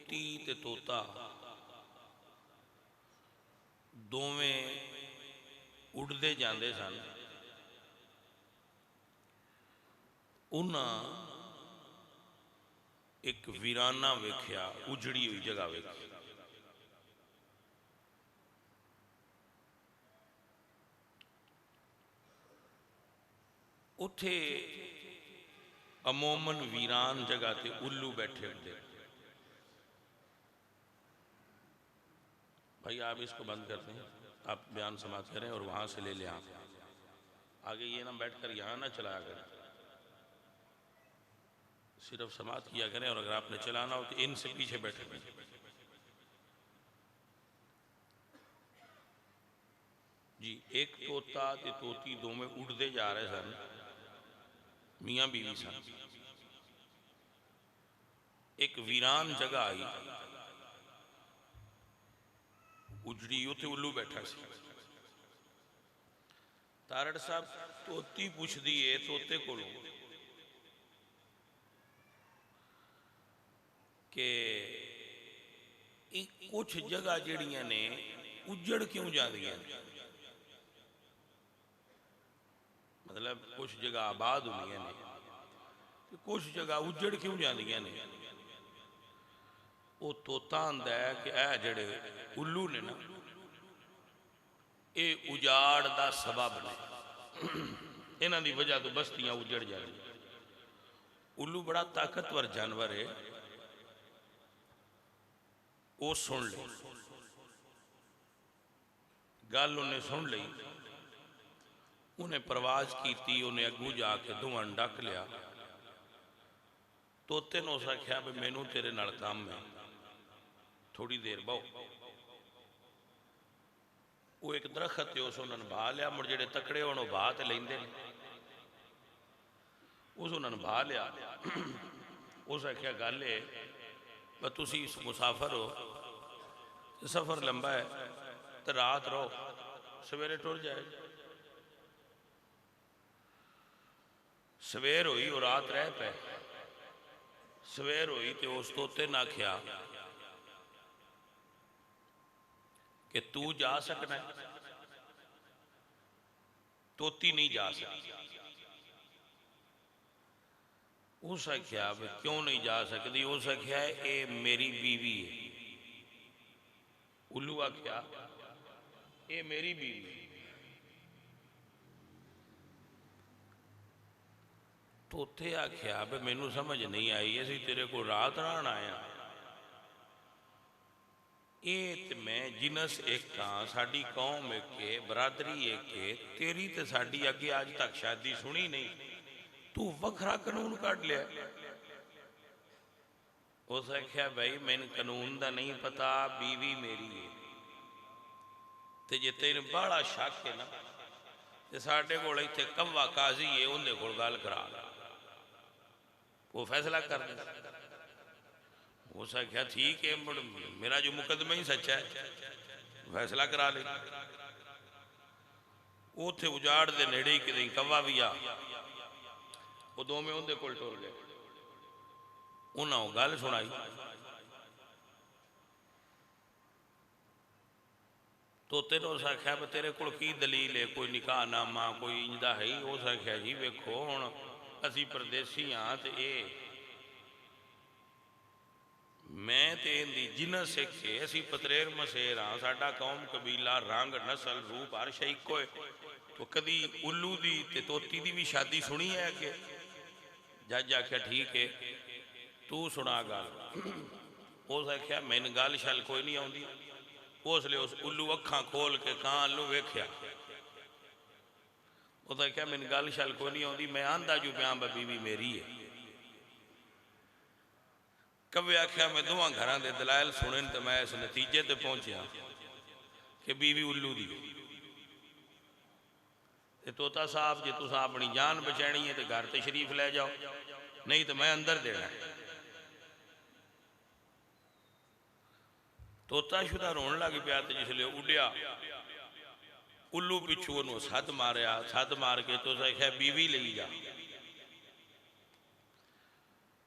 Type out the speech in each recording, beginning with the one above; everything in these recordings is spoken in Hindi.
तोती ते तोता दोवें उड़ते जाते सन। उन्हां एक वीराना वेख्या, उजड़ी हुई जगह वेखी। उत्थे अमोमन वीरान जगह ते उल्लू बैठे होंगे। भाई आप इसको बंद कर दें, आप बयान समाप्त करें और वहां से ले लें। आप आगे ये ना बैठकर यहाँ ना चलाया करें, सिर्फ समाप्त किया करें। और अगर आपने चलाना हो तो इनसे पीछे बैठे रहें। जी, एक तोता ते तोती दोवें उड़ते जा रहे सन, मियाँ बीवी सन। एक वीरान जगह आई, उजड़ी, उत्थे उल्लू बैठा सी। तारड़ साहब, तोती पुछदी है तोते कोलों कि कुछ जगह जड़ियां ने उजड़ क्यों जादियां, मतलब कुछ जगह आबाद होंदियां ने तो कुछ जगह उजड़ क्यों जादियां ने। वो तोता आंदा है कि यह जड़े उल्लू ने ना, ये उजाड़ का सबब ने, इन्हां दी वजह तो बस्तियां उजड़ जाती। उल्लू बड़ा ताकतवर जानवर है, वो सुन ले गल, उन्हें सुन ली, उन्हें परवाज की, उन्हें अगू जाके धुआं डक लिया। तोते ने उस आख्या भी मैनू तेरे नाल काम है, थोड़ी देर बहु। वो एक दरखत है, उस उन्होंने बहा लिया। मुड़ जेडे तकड़े होने बहा तो लेंदे ने, उस उन्होंने बहा लिया। उस आख्या गल है ब तुसी मुसाफर हो, सफ़र लंबा है तो रात रहो, सवेरे टुर जाए। सवेर हुई और रात रह पे। सवेर हुई तो उस तोते ने आख्या कि तू जा सकना है। तोती नहीं जा सकती। उस आख्या क्यों नहीं जा सकती। उस आख्या ये मेरी बीवी है। उल्लू आख्या ये मेरी बीवी। तोते आख्या भी मैनू समझ नहीं आई, असी तेरे को रात रहन आया। ये तो मैं जिनस एक हाँ, साड़ी कौम एक है, बरादरी एक है, तेरी तो साड़ी अगे अज तक शादी सुनी नहीं, तू वखरा कानून कढ़ लिया। उस आख्या भाई मैंने कानून का नहीं पता, बीवी मेरी है, तो जे तेन बड़ा शक है ना तो साढ़े को इतने कव्वा काजी है, उन्हें को गल करा, वो फैसला कर दे। उस आख्या ठीक है, मेरा जो मुकदमा ही सच्चा है, फैसला करा ले। उथे उजाड़ दे नेड़े ही कि कव्वा भी आ, वो दोवें उन्हें कोल टुर गए। उन्हें गल सुनाई। तोते ने उस आख्या तेरे को की दलील है, कोई निकाह नामा कोई इंजदा है ही। उस आख्या जी वेखो हुण असी परदेसी हाँ, तो ये मैं तो इनकी जिनस एक है, असी पतरेर मसेर हाँ, साडा कौम कबीला रंग नस्ल रूप हर शे इको है। तो कदी उल्लू की ते तोती की भी शादी सुनी है कि? जज आख्या ठीक है, तू सुना गल। उस आख्या मैंने गल शल कोई नहीं आती। उसले उस उल्लू अखा खोल के कां अल्लू वेख्या। उस आख्या मैंने गल शल कोई नहीं आती, मैं आंदा जू प्या बीवी मेरी है। कवे आख्या मैं दोवां घर के दलायल सुने तो मैं इस नतीजे ते पहुंचा कि बीवी उल्लू दी। तोता साहब जे तुसा अपनी जान बचानी है तो घर ते शरीफ लै जाओ, नहीं तो मैं अंदर देना। तोता शुदा रोन लग पिया, तो जिसले उड्या उल्लू पिछू उन्होंने सद मारिया। सद मार के तो आख्या बीवी ले जा।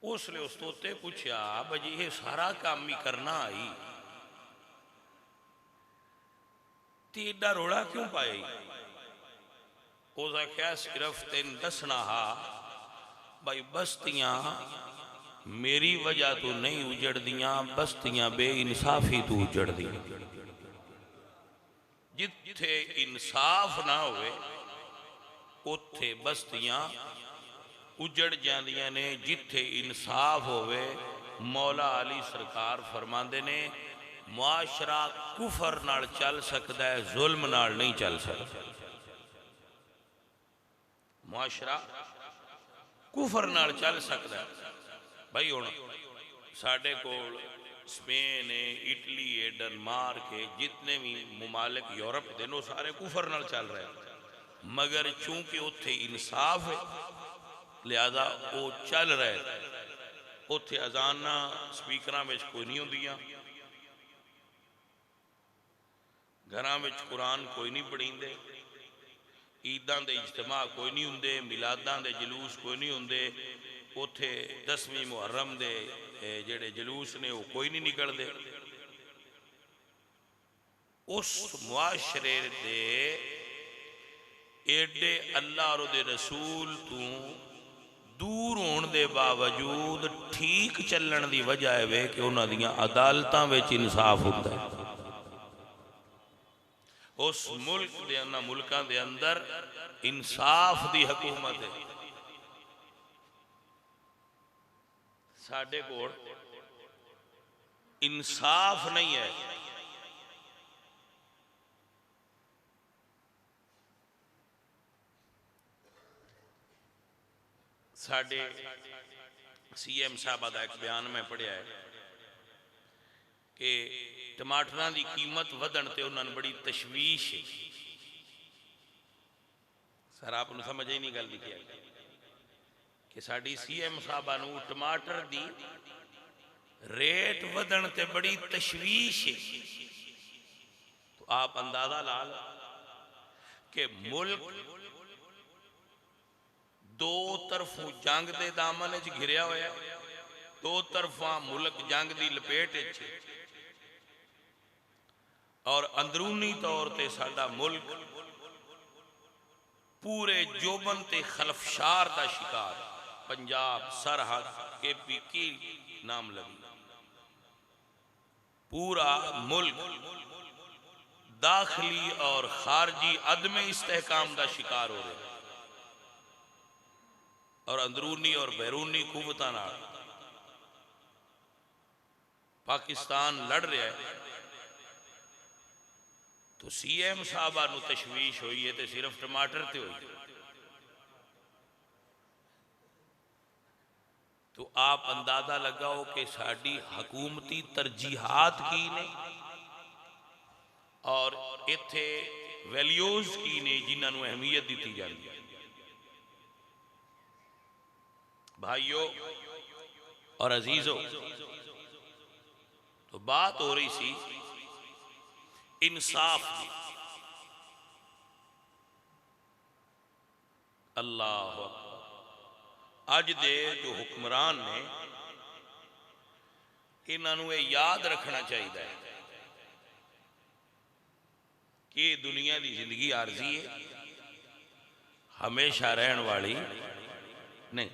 उसने उस तोते पूछया भाजी ये सारा काम ही करना आई ते एडा रोड़ा क्यों पाई? उसने क्या सिर्फ तेन दसना हा भाई बस्तियां मेरी वजह तो नहीं उजड़दियां, बस्तियां बेइंसाफी तो उजड़दी। जिथे इंसाफ ना होवे उत्थे बस्तियां उजड़ जांदियां ने, जिथे इंसाफ होवे मौला अली सरकार फरमांदे ने मुआशरा कुफर नाल चल सकता है, जुल्म नाल नहीं चल सकता। मुआशरा कुफर नाल चल सकता है। भाई हुण साडे कोल स्पेन है, इटली है, डेनमार्क है, जितने भी मुमालिक यूरोप के वो सारे कुफर नाल चल रहे हैं, मगर चूंकि उत्थे इंसाफ है लिहाजा वो चल रहे। उत्थे अजाना स्पीकर में कोई नहीं होंदियां, घरां में कुरान कोई नहीं पढ़ींदे, ईदां दे इज्तिमा कोई नहीं होंदे, मिलादां दे जुलूस कोई नहीं होंदे, उत्थे 10वीं मुहर्रम दे जेड़े जुलूस ने वो कोई नहीं निकलते। उस मुआशरे दे एडे अल्लाह और उहदे रसूल तू दूर होने के बावजूद ठीक चलण की वजह है कि उन्हां दियां अदालतां विच इंसाफ होता है। उस मुल्क दे उन्हां मुल्कां दे अंदर इंसाफ की हुकूमत है। साडे कोल इंसाफ नहीं है। साडे CM साहब का एक बयान मैं पढ़िया है कि टमाटरां की कीमत वधण ते उन्होंने बड़ी तशवीश है। सर आप समझ ही नहीं गल लिखी कि साडी CM साहबा नूं टमाटर की रेट वधण ते बड़ी तशवीश है। तो आप अंदाजा ला लो कि मुल्क दो तरफों जंग के दामन च घिरिया होया, दो तरफा मुल्क जंग की लपेट च, और अंदरूनी तौर पर साडा मुल्क पूरे जोबन ते खलफशार का शिकार। पंजाब सरहद KP की नाम लगी, पूरा मुल्क दाखिली और खारजी अदम इस्तेहकाम का शिकार हो रहा है, और अंदरूनी और बैरूनी कुव्वतां नाल पाकिस्तान लड़ रहा है। तो CM साहबा नूं तशवीश हुई है तो सिर्फ टमाटर ते हुई। तो आप अंदाजा लगाओ कि साडी हकूमती तरजीहात की ने और इत्थे वैल्यूज की ने जिन्होंने अहमियत दी जाती है। भाइयों और अजीजों, तो बात हो रही सी इंसाफ की। अल्लाह अज दे जो हुक्मरान ने इन्हों ये याद रखना चाहिए कि दुनिया की जिंदगी आरजी है, हमेशा रहन वाली नहीं।